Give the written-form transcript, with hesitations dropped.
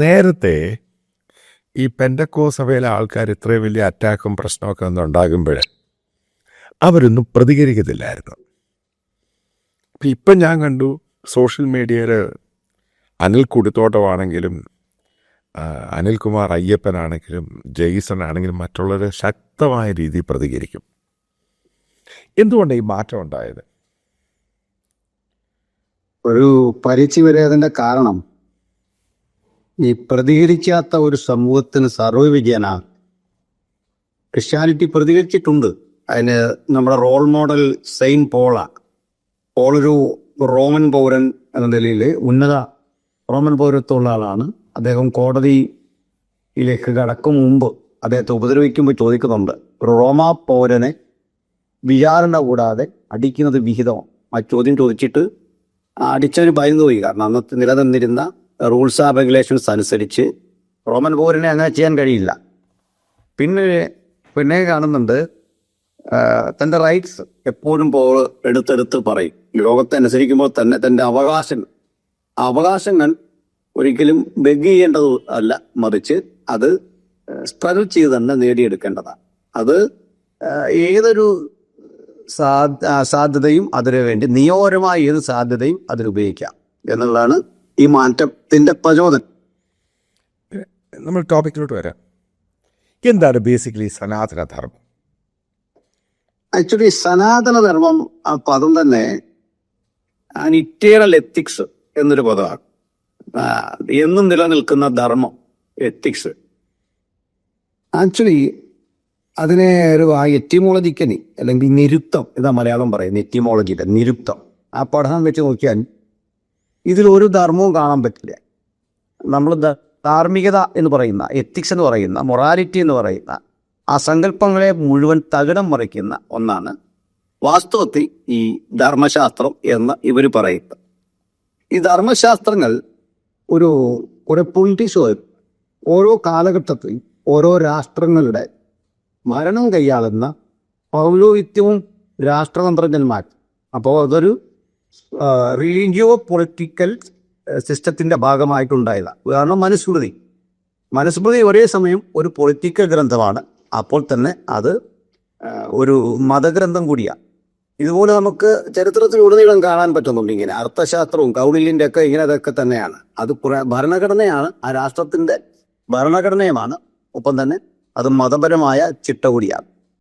നേരത്തെ ഈ പെന്തക്കോ സഭയിലെ ആൾക്കാർ ഇത്രയും വലിയ അറ്റാക്കും പ്രശ്നമൊക്കെ ഒന്നും ഉണ്ടാകുമ്പോൾ അവരൊന്നും പ്രതികരിക്കത്തില്ലായിരുന്നു. ഇപ്പം ഞാൻ കണ്ടു സോഷ്യൽ മീഡിയയിൽ അനിൽ കുടിത്തോട്ടമാണെങ്കിലും അനിൽകുമാർ അയ്യപ്പനാണെങ്കിലും ജെയ്സൺ ആണെങ്കിലും മറ്റുള്ളവർ ശക്തമായ രീതിയിൽ പ്രതികരിക്കും. എന്തുകൊണ്ടാണ് ഈ മാറ്റം ഉണ്ടായത്? ഒരു പരിധി വരെ അതിൻ്റെ കാരണം ഈ പ്രതികരിക്കാത്ത ഒരു സമൂഹത്തിന് സർവ്വവിജയനാണ്. ക്രിസ്ത്യാനിറ്റി പ്രതികരിച്ചിട്ടുണ്ട്. അതിന് നമ്മുടെ റോൾ മോഡൽ സെയിൻറ്റ് പോളാണ്. പോളൊരു റോമൻ പൗരൻ എന്ന നിലയിൽ ഉന്നത റോമൻ പൗരത്വമുള്ള ആളാണ്. അദ്ദേഹം കോടതിയിലേക്ക് കടക്കും മുമ്പ് അദ്ദേഹത്തെ ഉപദ്രവിക്കുമ്പോൾ ചോദിക്കുന്നുണ്ട്, ഒരു റോമാ പൗരനെ വിചാരണ കൂടാതെ അടിക്കുന്നത് വിഹിതം. ആ ചോദ്യം ചോദിച്ചിട്ട് അടിച്ചവന് ഭയന്നു പോയി. കാരണം അന്നത്തെ നിലനിന്നിരുന്ന റൂൾസ് ആൻഡ് റെഗുലേഷൻസ് അനുസരിച്ച് റോമൻ പൗരനെ അങ്ങനെ ചെയ്യാൻ കഴിയില്ല. പിന്നെ കാണുന്നുണ്ട് തൻ്റെ റൈറ്റ്സ് എപ്പോഴും എടുത്തെടുത്ത് പറയും. ലോകത്തനുസരിക്കുമ്പോൾ തന്നെ തൻ്റെ അവകാശങ്ങൾ ഒരിക്കലും ബെഗ് ചെയ്യേണ്ടത് അല്ല, മറിച്ച് അത് സ്ട്രഗിൾ ചെയ്ത് തന്നെ നേടിയെടുക്കേണ്ടതാണ്. അത് ഏതൊരു സാധ്യതയും അതിനു വേണ്ടി നിയമപരമായ ഏത് സാധ്യതയും അതിനുപയോഗിക്കാം എന്നുള്ളതാണ് ഈ മാറ്റത്തിന്റെ പ്രചോദനം. നമ്മൾ ടോപ്പിക്കിലോട്ട് വരാം. എന്താണ് ബേസിക്കലി സനാതനധർമ്മം? ആക്ച്വലി സനാതനധർമ്മം ആ പദം തന്നെ ഇറ്റേണൽ എത്തിക്സ് എന്നൊരു പദമാണ്. എന്നും നിലനിൽക്കുന്ന ധർമ്മം, എത്തിക്സ്. ആക്ച്വലി അതിനെ ഒരു എറ്റിമോളജിക്കലി അല്ലെങ്കിൽ നിരുക്തം ഇതാ മലയാളം പറയുന്നത്. എറ്റിമോളജിയുടെ നിരുക്തം ആ പഠനം വെച്ച് നോക്കിയാൽ ഇതിലൊരു ധർമ്മവും കാണാൻ പറ്റില്ല. നമ്മൾ ധാർമ്മികത എന്ന് പറയുന്ന, എത്തിക്സ് എന്ന് പറയുന്ന, മൊറാലിറ്റി എന്ന് പറയുന്ന ആ സങ്കല്പങ്ങളെ മുഴുവൻ തകിടം മറിക്കുന്ന ഒന്നാണ് വാസ്തവത്തിൽ ഈ ധർമ്മശാസ്ത്രം എന്ന് ഇവർ പറയുന്നത്. ഈ ധർമ്മശാസ്ത്രങ്ങൾ ഒരു പൊളിറ്റിക്സ്, ഓരോ കാലഘട്ടത്തിൽ ഓരോ രാഷ്ട്രങ്ങളുടെ ഭരണം കൈയാളുന്ന പൗരോഹിത്യവും രാഷ്ട്രതന്ത്രജ്ഞന്മാർ. അപ്പോൾ അതൊരു റിലീജിയോ പൊളിറ്റിക്കൽ സിസ്റ്റത്തിൻ്റെ ഭാഗമായിട്ടുണ്ടായതാണ്. ഉദാഹരണം മനുസ്മൃതി ഒരേ സമയം ഒരു പൊളിറ്റിക്കൽ ഗ്രന്ഥമാണ്, അപ്പോൾ തന്നെ അത് ഒരു മതഗ്രന്ഥം കൂടിയാണ്. ഇതുപോലെ നമുക്ക് ചരിത്രത്തിലുടനീളം കാണാൻ പറ്റുന്നുണ്ട്. ഇങ്ങനെ അർത്ഥശാസ്ത്രവും കൗടില്യൻ്റെ ഒക്കെ ഇങ്ങനെ അതൊക്കെ തന്നെയാണ്. അത് ഭരണഘടനയാണ്, ആ രാഷ്ട്രത്തിൻ്റെ ഭരണഘടനയുമാണ്, ഒപ്പം തന്നെ അത് മതപരമായ ചിട്ട കൂടിയാണ്.